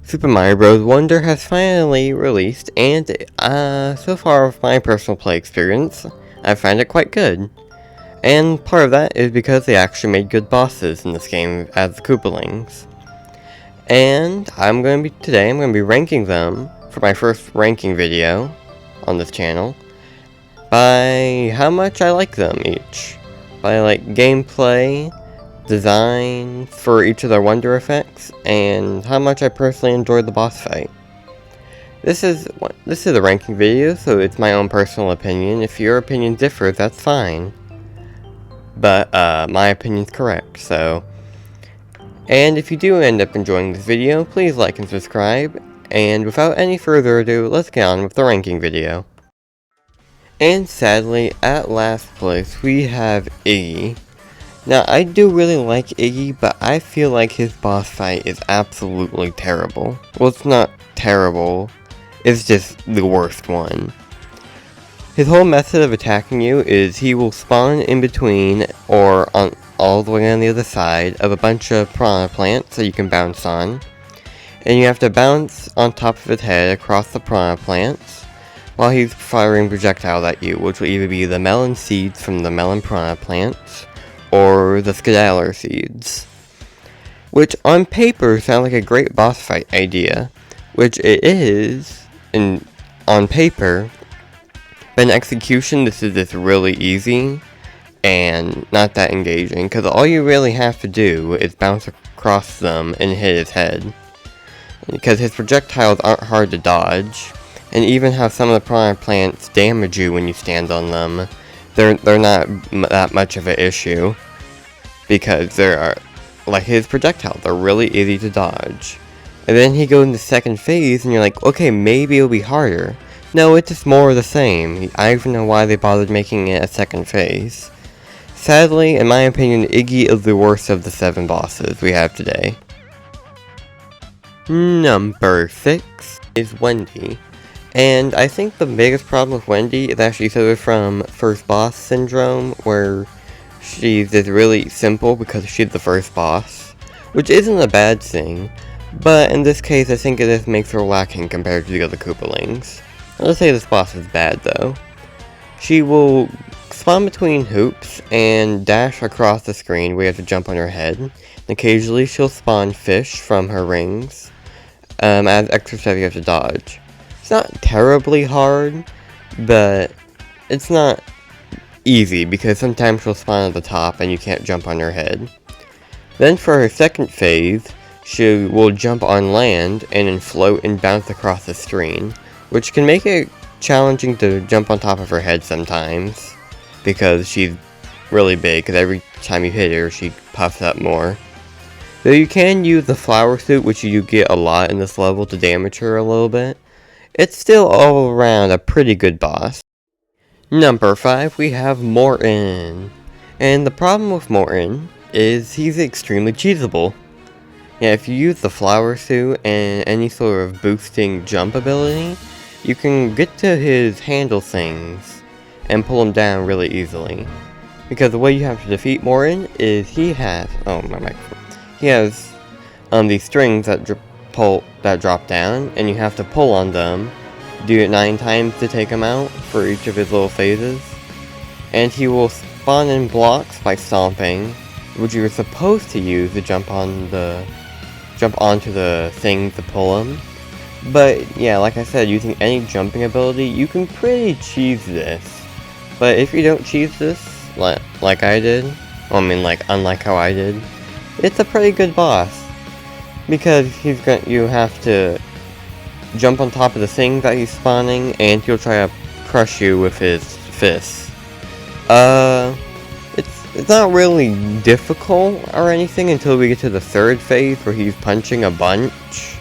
Super Mario Bros. Wonder has finally released, and so far with my personal play experience, I find it quite good. And part of that is because they actually made good bosses in this game as the Koopalings. And today I'm going to be ranking them for my first ranking video on this channel by how much I like them each. By like gameplay, design for each of their wonder effects, and how much I personally enjoyed the boss fight. This is a ranking video, so it's my own personal opinion. If your opinion differs, that's fine. But my opinion's correct, so. And if you do end up enjoying this video, please like and subscribe. And without any further ado, let's get on with the ranking video. And sadly, at last place, we have Iggy. Now, I do really like Iggy, but I feel like his boss fight is absolutely terrible. Well, it's not terrible, it's just the worst one. His whole method of attacking you is he will spawn in between, or on all the way on the other side, of a bunch of piranha plants that you can bounce on. And you have to bounce on top of his head across the piranha plants, while he's firing projectiles at you, which will either be the melon seeds from the melon piranha plants, or the skedaddler seeds. Which on paper sound like a great boss fight idea, which it is on paper, but in execution this is just really easy and not that engaging, because all you really have to do is bounce across them and hit his head. Because his projectiles aren't hard to dodge, and even how some of the piranha plants damage you when you stand on them, they're not that much of an issue, because like his projectiles are really easy to dodge. And then he goes into second phase, and you're like, okay, maybe it'll be harder. No, it's just more of the same. I don't even know why they bothered making it a second phase. Sadly, in my opinion, Iggy is the worst of the 7 bosses we have today. Number 6 is Wendy. And I think the biggest problem with Wendy is actually sort of from first boss syndrome, where she's just really simple because she's the first boss, which isn't a bad thing, but in this case I think it just makes her lacking compared to the other Koopalings. Let's say this boss is bad though. She will spawn between hoops and dash across the screen where you have to jump on her head, and occasionally she'll spawn fish from her rings, as extra stuff you have to dodge. It's not terribly hard, but it's not easy because sometimes she'll spawn at the top and you can't jump on her head. Then for her second phase, she will jump on land and then float and bounce across the screen, which can make it challenging to jump on top of her head sometimes, because she's really big, because every time you hit her she puffs up more. Though you can use the flower suit, which you get a lot in this level, to damage her a little bit. It's still all around a pretty good boss. Number 5, we have Morton. And the problem with Morton is he's extremely cheesable. Yeah, if you use the flower suit and any sort of boosting jump ability, you can get to his handle things and pull him down really easily. Because the way you have to defeat Morton is he has these strings that drop down, and you have to pull on them, do it 9 times to take him out for each of his little phases. And he will spawn in blocks by stomping, which you were supposed to use to jump onto the thing to pull him. But yeah, like I said, using any jumping ability, you can pretty cheese this. But if you don't cheese this, like I did, unlike how I did, it's a pretty good boss. Because you have to jump on top of the thing that he's spawning, and he'll try to crush you with his fists. It's not really difficult or anything until we get to the third phase where he's punching a bunch.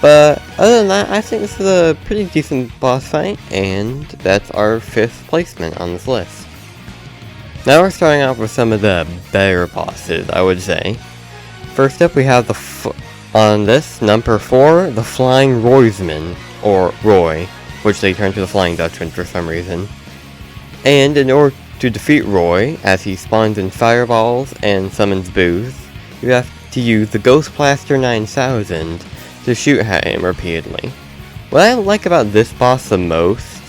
But other than that, I think this is a pretty decent boss fight, and that's our 5th placement on this list. Now we're starting off with some of the better bosses, I would say. First up we have on this, number 4, the Flying Roysman, or Roy, which they turn to the Flying Dutchman for some reason. And in order to defeat Roy, as he spawns in fireballs and summons boos, you have to use the Ghost Blaster 9000 to shoot at him repeatedly. What I like about this boss the most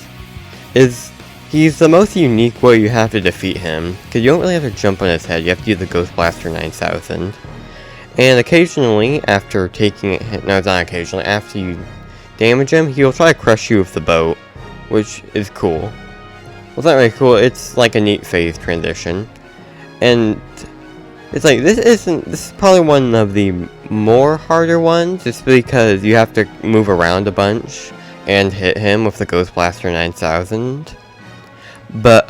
is he's the most unique way you have to defeat him, because you don't really have to jump on his head, you have to use the Ghost Blaster 9000. And occasionally, after taking it, no, it's not occasionally, after you damage him, he'll try to crush you with the boat, which is cool. Well, it's not really cool, it's like a neat phase transition. And it's like, this is probably one of the more harder ones, just because you have to move around a bunch and hit him with the Ghost Blaster 9000. But,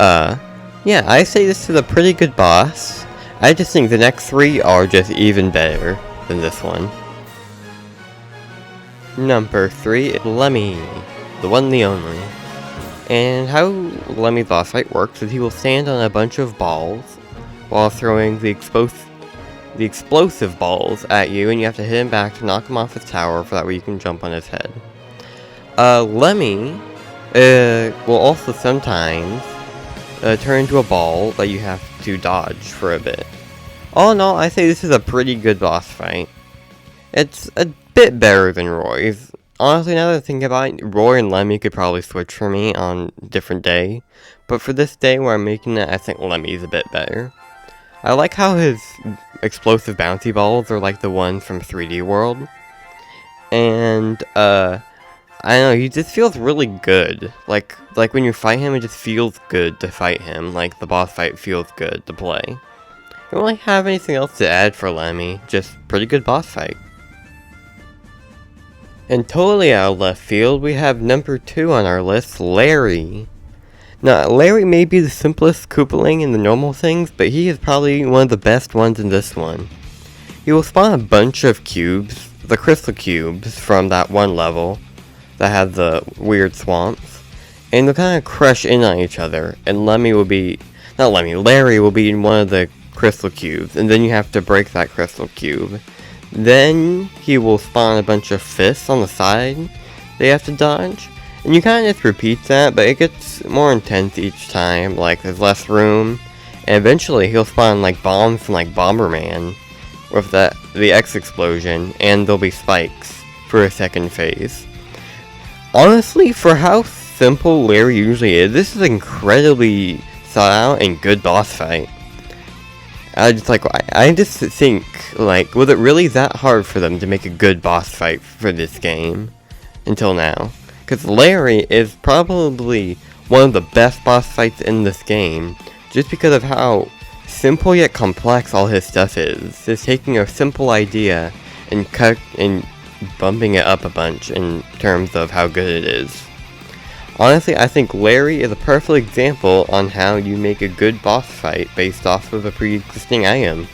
yeah, I say this is a pretty good boss. I just think the next 3 are just even better than this one. Number 3 is Lemmy, the one and the only. And how Lemmy's boss fight works is he will stand on a bunch of balls while throwing the explosive balls at you, and you have to hit him back to knock him off his tower, for that way you can jump on his head. Lemmy will also sometimes turn into a ball that you have to dodge for a bit. All in all, I say this is a pretty good boss fight. It's a bit better than Roy's. Honestly, now that I think about it, Roy and Lemmy could probably switch for me on a different day. But for this day where I'm making it, I think Lemmy's a bit better. I like how his explosive bouncy balls are like the ones from 3D World. And, I don't know, he just feels really good. Like when you fight him, it just feels good to fight him. Like, the boss fight feels good to play. I don't really have anything else to add for Lemmy, just pretty good boss fight. And totally out of left field, we have number 2 on our list, Larry. Now, Larry may be the simplest Koopaling in the normal things, but he is probably one of the best ones in this one. He will spawn a bunch of cubes, the crystal cubes from that one level that has the weird swamps, and they'll kind of crush in on each other, and Larry will be in one of the crystal cubes, and then you have to break that crystal cube. Then he will spawn a bunch of fists on the side that you have to dodge, and you kind of just repeat that, but it gets more intense each time, like there's less room, and eventually he'll spawn like bombs from like Bomberman with the X explosion, and there'll be spikes for a second phase. Honestly, for how simple Larry usually is, this is an incredibly thought out and good boss fight. I just think, like, was it really that hard for them to make a good boss fight for this game until now? Because Larry is probably one of the best boss fights in this game, just because of how simple yet complex all his stuff is. Just taking a simple idea and bumping it up a bunch in terms of how good it is. Honestly, I think Larry is a perfect example on how you make a good boss fight based off of a pre-existing item.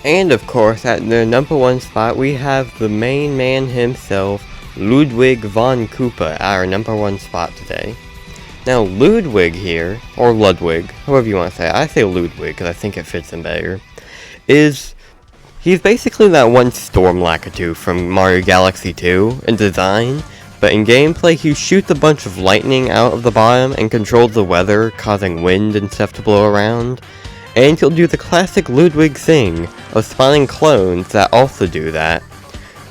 And of course, at the number 1 spot, we have the main man himself, Ludwig von Koopa, our number 1 spot today. Now, Ludwig here, or Ludwig, however you want to say it, I say Ludwig because I think it fits him better, he's basically that one Storm Lakitu from Mario Galaxy 2 in design, but in gameplay he shoots a bunch of lightning out of the bottom and controls the weather, causing wind and stuff to blow around. And he'll do the classic Ludwig thing of spawning clones that also do that.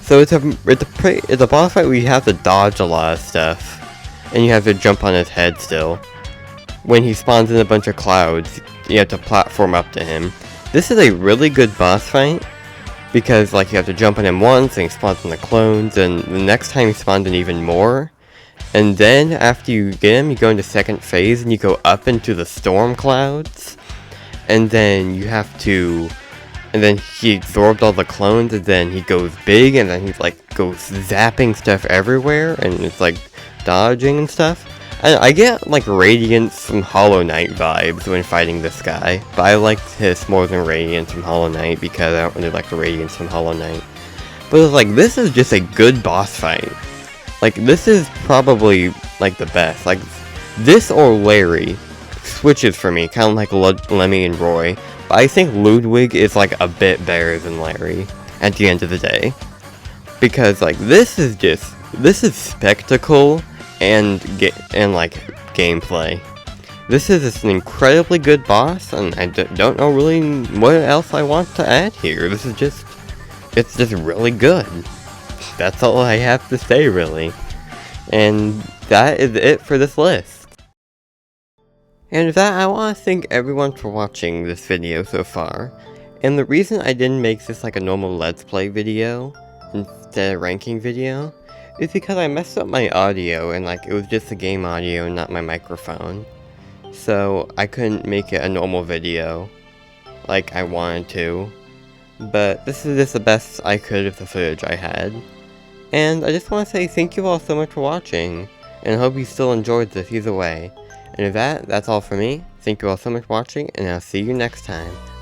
So it's a boss fight where you have to dodge a lot of stuff, and you have to jump on his head still. When he spawns in a bunch of clouds, you have to platform up to him. This is a really good boss fight, because like you have to jump on him once, and he spawns in the clones, and the next time he spawns in even more. And then after you get him, you go into second phase, and you go up into the storm clouds. And then you have to... And then he absorbed all the clones, and then he goes big, and then he like goes zapping stuff everywhere, and it's like dodging and stuff. I get like Radiance from Hollow Knight vibes when fighting this guy, but I like this more than Radiance from Hollow Knight because I don't really like the Radiance from Hollow Knight. But it's like, this is just a good boss fight. Like, this is probably like the best. Like, this or Larry switches for me, kind of like Lemmy and Roy. But I think Ludwig is like a bit better than Larry at the end of the day. Because like, this is spectacle and like gameplay. This is just an incredibly good boss, and I don't know really what else I want to add here. This is just it's just really good. That's all I have to say, really. And that is it for this list. And with that, I want to thank everyone for watching this video so far. And the reason I didn't make this like a normal Let's Play video, instead of ranking video, is because I messed up my audio and like it was just the game audio and not my microphone. So I couldn't make it a normal video like I wanted to. But this is just the best I could with the footage I had. And I just want to say thank you all so much for watching, and I hope you still enjoyed this either way. And with that, that's all for me. Thank you all so much for watching, and I'll see you next time.